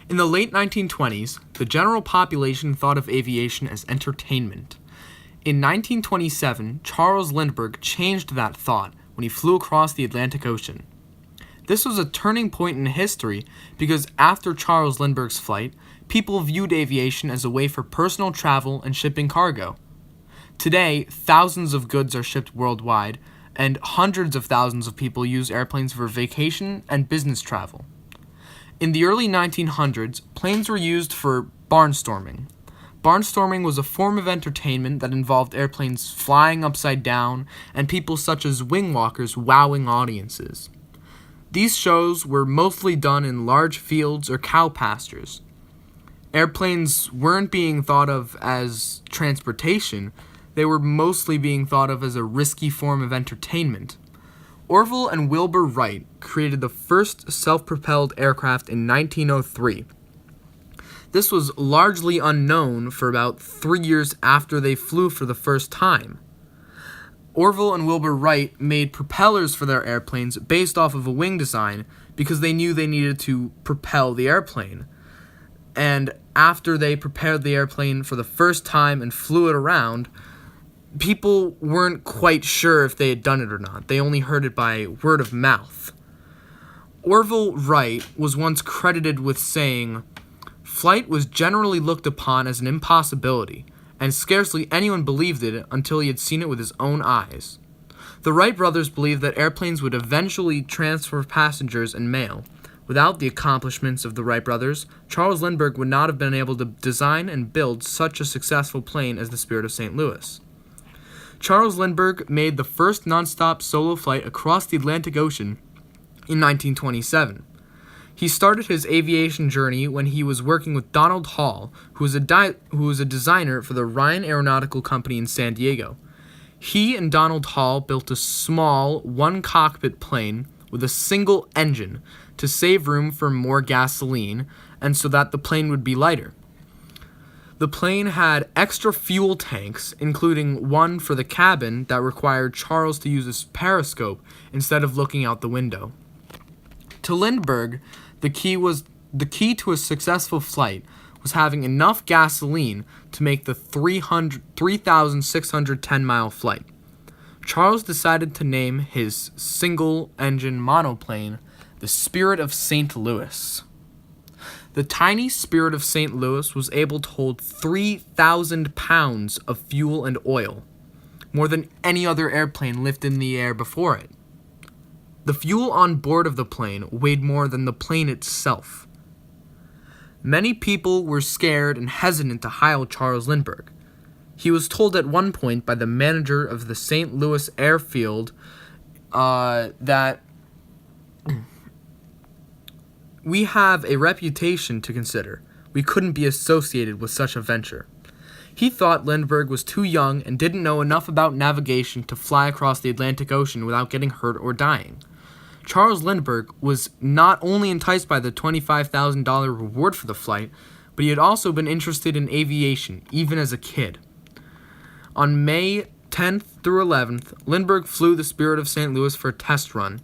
In the late 1920s, the general population thought of aviation as entertainment. In 1927, Charles Lindbergh changed that thought when he flew across the Atlantic Ocean. This was a turning point in history because after Charles Lindbergh's flight, people viewed aviation as a way for personal travel and shipping cargo. Today, thousands of goods are shipped worldwide, and hundreds of thousands of people use airplanes for vacation and business travel. In the early 1900s, planes were used for barnstorming. Barnstorming was a form of entertainment that involved airplanes flying upside down and people such as wing walkers wowing audiences. These shows were mostly done in large fields or cow pastures. Airplanes weren't being thought of as transportation, they were mostly being thought of as a risky form of entertainment. Orville and Wilbur Wright created the first self-propelled aircraft in 1903. This was largely unknown for about 3 years after they flew for the first time. Orville and Wilbur Wright made propellers for their airplanes based off of a wing design because they knew they needed to propel the airplane. And after they prepared the airplane for the first time and flew it around, people weren't quite sure if they had done it or not. They only heard it by word of mouth. Orville Wright was once credited with saying, "Flight was generally looked upon as an impossibility, and scarcely anyone believed it until he had seen it with his own eyes." The Wright brothers believed that airplanes would eventually transfer passengers and mail. Without the accomplishments of the Wright brothers, Charles Lindbergh would not have been able to design and build such a successful plane as the Spirit of St. Louis. Charles Lindbergh made the first nonstop solo flight across the Atlantic Ocean in 1927. He started his aviation journey when he was working with Donald Hall, who was a designer for the Ryan Aeronautical Company in San Diego. He and Donald Hall built a small, one-cockpit plane with a single engine to save room for more gasoline and so that the plane would be lighter. The plane had extra fuel tanks, including one for the cabin that required Charles to use a periscope instead of looking out the window. To Lindbergh, the key to a successful flight was having enough gasoline to make the 3,610-mile flight. Charles decided to name his single-engine monoplane the Spirit of St. Louis. The tiny Spirit of St. Louis was able to hold 3,000 pounds of fuel and oil, more than any other airplane lifted in the air before it. The fuel on board of the plane weighed more than the plane itself. Many people were scared and hesitant to hail Charles Lindbergh. He was told at one point by the manager of the St. Louis airfield that "We have a reputation to consider. We couldn't be associated with such a venture." He thought Lindbergh was too young and didn't know enough about navigation to fly across the Atlantic Ocean without getting hurt or dying. Charles Lindbergh was not only enticed by the $25,000 reward for the flight, but he had also been interested in aviation, even as a kid. On May 10th through 11th, Lindbergh flew the Spirit of St. Louis for a test run.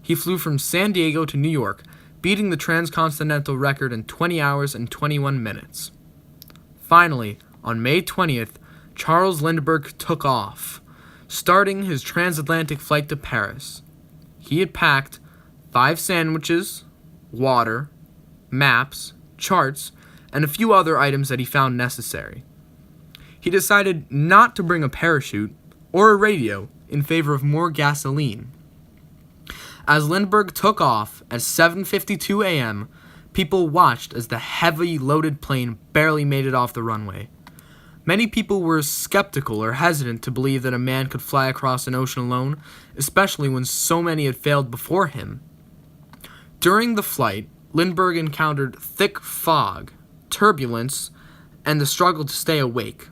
He flew from San Diego to New York, beating the transcontinental record in 20 hours and 21 minutes. Finally, on May 20th, Charles Lindbergh took off, starting his transatlantic flight to Paris. He had packed 5 sandwiches, water, maps, charts, and a few other items that he found necessary. He decided not to bring a parachute or a radio in favor of more gasoline. As Lindbergh took off at 7:52 a.m., people watched as the heavily loaded plane barely made it off the runway. Many people were skeptical or hesitant to believe that a man could fly across an ocean alone, especially when so many had failed before him. During the flight, Lindbergh encountered thick fog, turbulence, and the struggle to stay awake.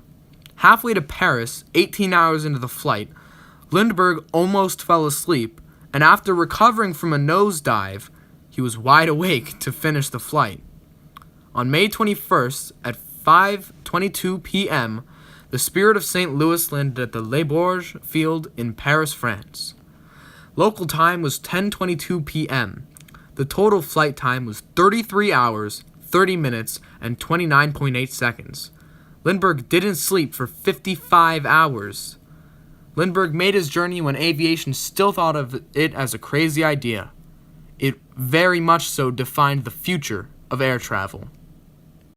Halfway to Paris, 18 hours into the flight, Lindbergh almost fell asleep, and after recovering from a nosedive, he was wide awake to finish the flight. On May 21st, at 5:22 p.m., the Spirit of St. Louis landed at the Les Bourges field in Paris, France. Local time was 10:22 p.m. The total flight time was 33 hours, 30 minutes and 29.8 seconds. Lindbergh didn't sleep for 55 hours. Lindbergh made his journey when aviation still thought of it as a crazy idea. It very much so defined the future of air travel.